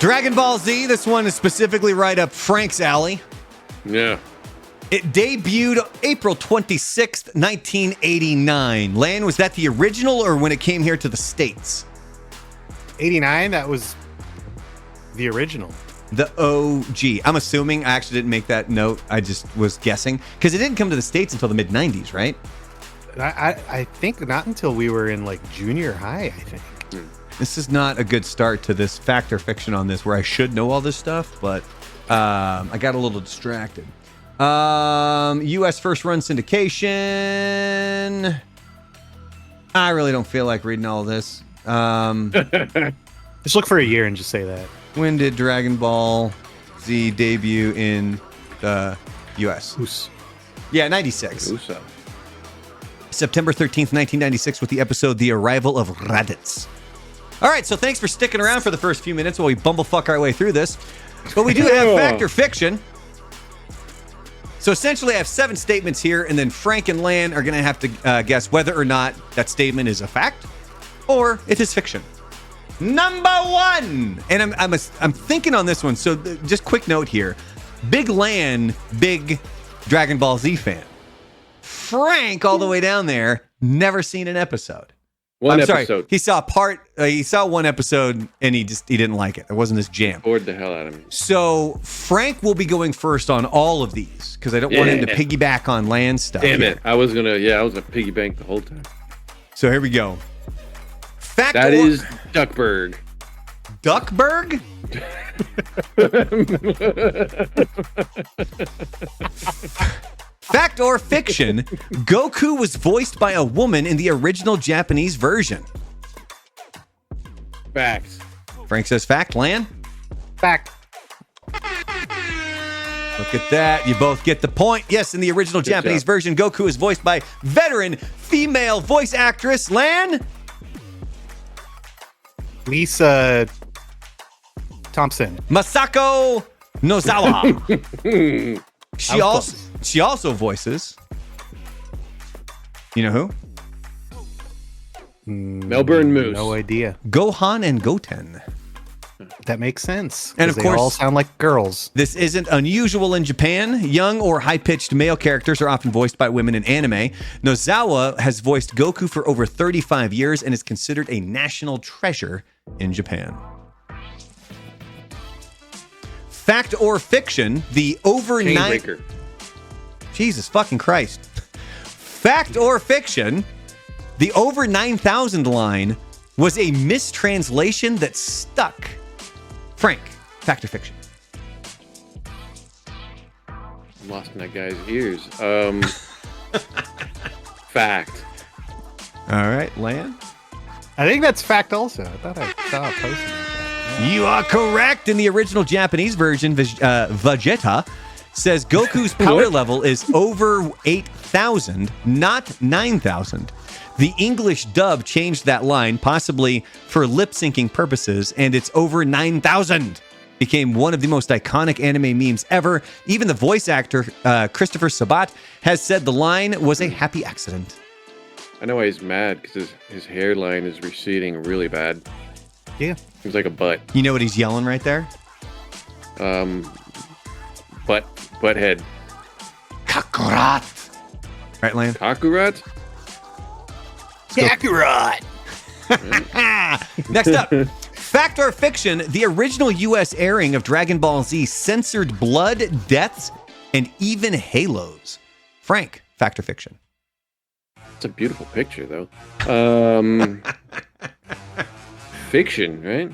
Dragon Ball Z, this one is specifically right up Frank's alley. Yeah. It debuted April 26th, 1989. Lan, was that the original or when it came here to the States? 89, that was the original. The OG. I'm assuming. I actually didn't make that note. I just was guessing. Because it didn't come to the States until the mid-90s, right? I think not until we were in like junior high, I think. This is not a good start to this fact or fiction on this where I should know all this stuff, but I got a little distracted. U.S. first run syndication. I really don't feel like reading all this. Just look for a year and just say that. When did Dragon Ball Z debut in the U.S.? Oos. Yeah, 96. Uso. September 13th, 1996 with the episode The Arrival of Raditz. All right, so thanks for sticking around for the first few minutes while we bumblefuck our way through this. But we do have fact or fiction. So essentially I have 7 statements here, and then Frank and Lan are going to have to guess whether or not that statement is a fact or it is fiction. Number 1! And I'm thinking on this one, so just quick note here. Big Lan, big Dragon Ball Z fan. Frank, all the way down there, never seen an episode. One Sorry, episode. he saw one episode and he didn't like it. It wasn't his jam. Bored the hell out of me. So Frank will be going first on all of these because I don't want him to piggyback on Lan stuff. Damn here. it. I was gonna piggy bank the whole time. So here we go. Fact That or is Duckburg. Duckburg? Fact or fiction, Goku was voiced by a woman in the original Japanese version. Facts. Frank says fact. Lan? Fact. Look at that. You both get the point. Yes, in the original Japanese version, Goku is voiced by veteran female voice actress Lan Lisa Thompson. Masako Nozawa. She also voices. You know who? Melbourne Moose. No idea. Gohan and Goten. That makes sense. And of they course, all sound like girls. This isn't unusual in Japan. Young or high-pitched male characters are often voiced by women in anime. Nozawa has voiced Goku for over 35 years and is considered a national treasure in Japan. Fact or fiction, the over Chain 9... breaker. Jesus fucking Christ. Fact or fiction, the over 9,000 line was a mistranslation that stuck. Frank, fact or fiction? Lost in that guy's ears. Fact. All right, Lan? I think that's fact also. I thought I saw a post about that. You are correct. In the original Japanese version, Vegeta says Goku's power level is over 8,000, not 9,000. The English dub changed that line, possibly for lip-syncing purposes, and it's over 9,000. Became one of the most iconic anime memes ever. Even the voice actor, Christopher Sabat, has said the line was a happy accident. I know why he's mad, because his hairline is receding really bad. Yeah. Seems like a butt. You know what he's yelling right there? Butthead. Kakurat. Right, Lan? Kakurat? Accurate. Next up, fact or fiction, the original U.S. airing of Dragon Ball Z censored blood, deaths, and even halos. Frank, fact or fiction? It's a beautiful picture, though. Fiction, right?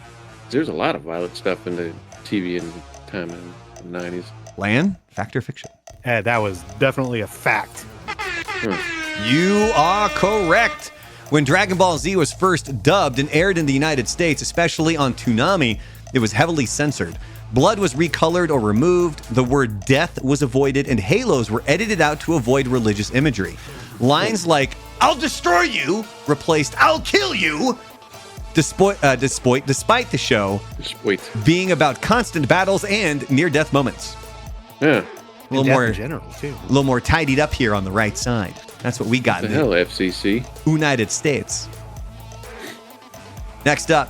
There's a lot of violent stuff in the TV and time in the 90s. Lan, fact or fiction? That was definitely a fact. You are correct. When Dragon Ball Z was first dubbed and aired in the United States, especially on Toonami, it was heavily censored. Blood was recolored or removed, the word death was avoided, and halos were edited out to avoid religious imagery. Lines like, "I'll destroy you," replaced "I'll kill you," despite the show being about constant battles and near-death moments. Yeah. A little more in general, too. A little more tidied up here on the right side. That's what we got The in hell, FCC? United States. Next up,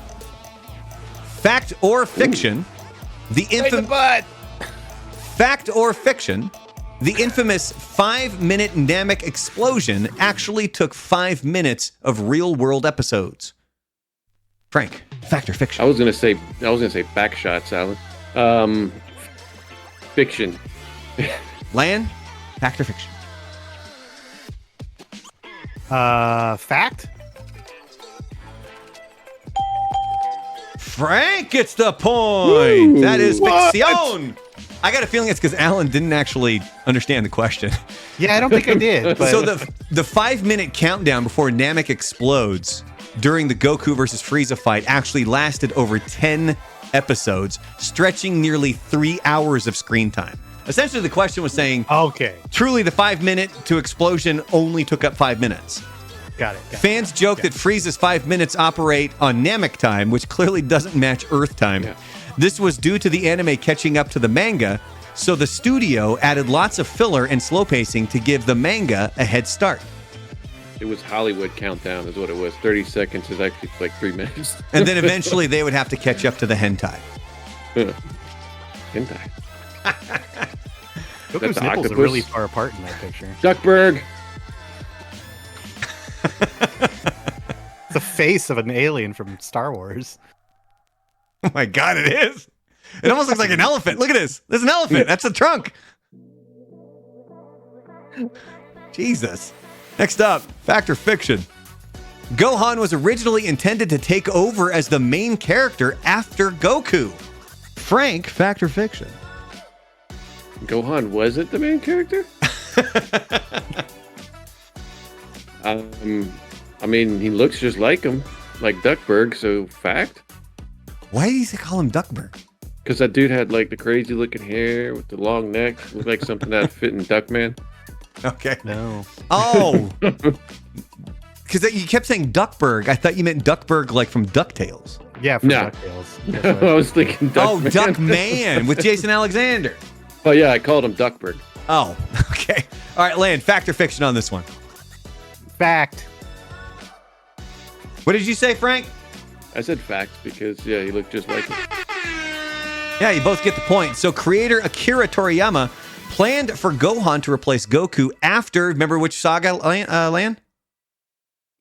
Fact or fiction? Fact or fiction? The infamous 5-minute Namek explosion actually took 5 minutes of real-world episodes. Frank, fact or fiction? I was gonna say back shots, Alan. Fiction. Lan, fact or fiction? Fact? Frank gets the point. Woo, that is what? fiction. I got a feeling it's because Alan didn't actually understand the question. Yeah, I don't think I did. But... So the 5-minute countdown before Namek explodes during the Goku versus Frieza fight actually lasted over 10 episodes, stretching nearly 3 hours of screen time. Essentially, the question was saying, okay, truly the 5-minute to explosion only took up 5 minutes. Got it. Fans joke that Frieza's 5 minutes operate on Namek time, which clearly doesn't match Earth time. Yeah. This was due to the anime catching up to the manga, so the studio added lots of filler and slow pacing to give the manga a head start. It was Hollywood countdown is what it was. 30 seconds is actually like 3 minutes. And then eventually they would have to catch up to the hentai. Hentai. Goku's That's nipples octopus. are really far apart in that picture. Duckburg. It's the face of an alien from Star Wars. Oh my God, it is. It almost looks like an elephant. Look at this. There's an elephant. That's the trunk. Jesus. Next up, fact or fiction? Gohan was originally intended to take over as the main character after Goku. Frank, fact or fiction? Gohan wasn't the main character? I mean, he looks just like him, like Duckburg, so fact? Why did he call him Duckburg? Because that dude had like the crazy looking hair with the long neck. Looked like something that fit in Duckman. Okay. No. Oh. Because you kept saying Duckburg. I thought you meant Duckburg like from DuckTales. Yeah, from No. DuckTales. I was thinking Duckman. Oh, Duckman with Jason Alexander. Oh, yeah, I called him Duckburg. Oh, okay. All right, Lan, fact or fiction on this one? Fact. What did you say, Frank? I said fact because, yeah, he looked just like him. Yeah, you both get the point. So creator Akira Toriyama planned for Gohan to replace Goku after, remember which saga, Lan?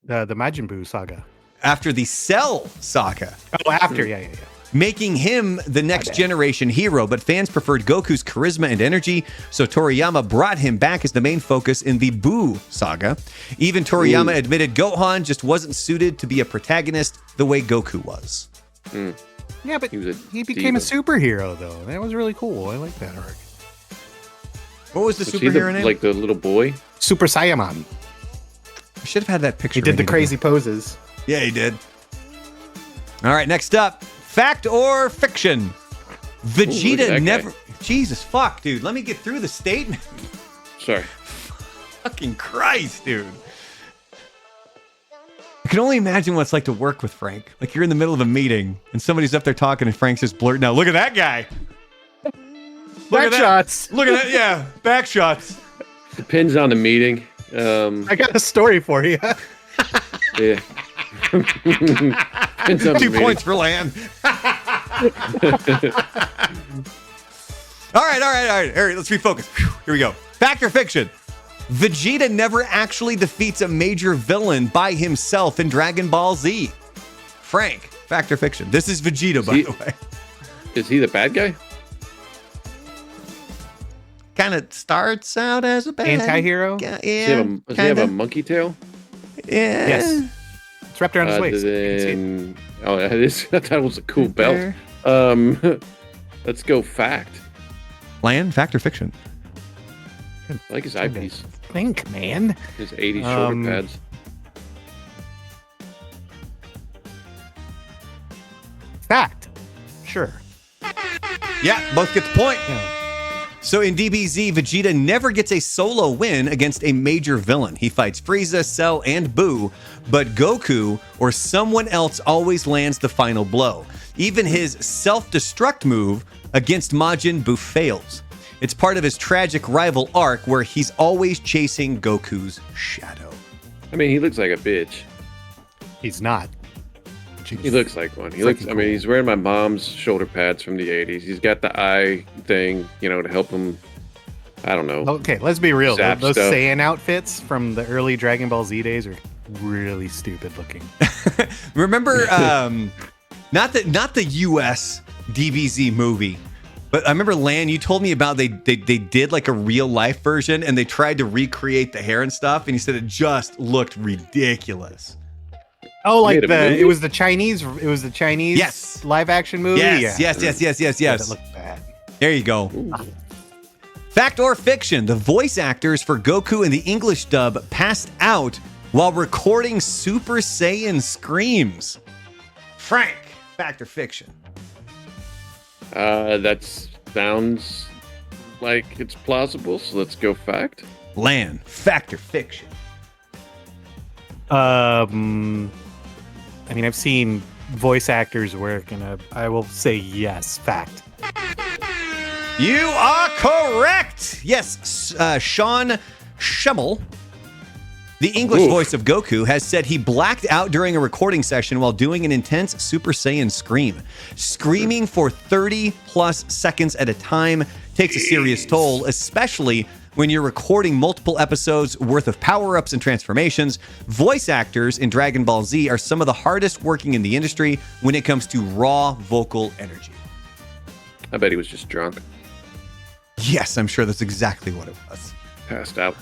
The Majin Buu saga. After the Cell saga. Oh, after. Yeah. Making him the next generation hero, but fans preferred Goku's charisma and energy, so Toriyama brought him back as the main focus in the Buu saga. Even Toriyama admitted Gohan just wasn't suited to be a protagonist the way Goku was. Yeah, but he became a superhero, though. That was really cool. I like that arc. What was the Was he superhero name? like the little boy? Super Saiyaman. I should have had that picture. He did the hanging crazy up. poses. Yeah, he did. All right, next up. Fact or fiction? Vegeta that never... guy. Jesus, fuck, dude. Let me get through the statement. Sorry. Fucking Christ, dude. I can only imagine what it's like to work with Frank. Like you're in the middle of a meeting and somebody's up there talking and Frank's just blurting out, look at that guy. Back shots. Look at that. Yeah, back shots. Depends on the meeting. I got a story for you. Yeah. Depends on the 2 meeting. points for Lan. All right. All right, let's refocus. Whew, here we go. Fact or fiction? Vegeta never actually defeats a major villain by himself in Dragon Ball Z. Frank, fact or fiction? This is Vegeta, by the way. Is he the bad guy? Kind of starts out as a bad Anti-hero? guy. Does he Yeah, does he have a monkey tail? yeah. Yes. It's wrapped around his waist. You can see it. Then, oh, that is, that was a cool belt. Let's go fact. Lan, fact or fiction? I like his eyepiece. Think, man. His 80s shoulder pads. Fact. Sure. Yeah, both get the point. Yeah. So in DBZ, Vegeta never gets a solo win against a major villain. He fights Frieza, Cell, and Buu, but Goku or someone else always lands the final blow. Even his self-destruct move against Majin Buu fails. It's part of his tragic rival arc where he's always chasing Goku's shadow. I mean, he looks like a bitch. He's not. He looks like one. He looks. I mean, he's wearing my mom's shoulder pads from the '80s. He's got the eye thing, to help him. I don't know. Okay, let's be real. Those stuff. Saiyan outfits from the early Dragon Ball Z days are really stupid looking. Remember, not the U.S. DBZ movie, but I remember, Lan, you told me about they did like a real life version and they tried to recreate the hair and stuff, and you said it just looked ridiculous. Oh, like movie? it was the Chinese Yes. live action movie. Yes. That looked bad. There you go. Ooh. Fact or fiction? The voice actors for Goku in the English dub passed out while recording Super Saiyan screams. Frank, fact or fiction? That sounds like it's plausible. So let's go fact. Lan, fact or fiction? I mean, I've seen voice actors work, and I will say yes, fact. You are correct. Yes, Sean Schemmel, the English voice of Goku, has said he blacked out during a recording session while doing an intense Super Saiyan scream. Screaming for 30 plus seconds at a time takes a serious toll, especially when you're recording multiple episodes worth of power-ups and transformations. Voice actors in Dragon Ball Z are some of the hardest working in the industry when it comes to raw vocal energy. I bet he was just drunk, Yes, I'm sure that's exactly what it was. passed out.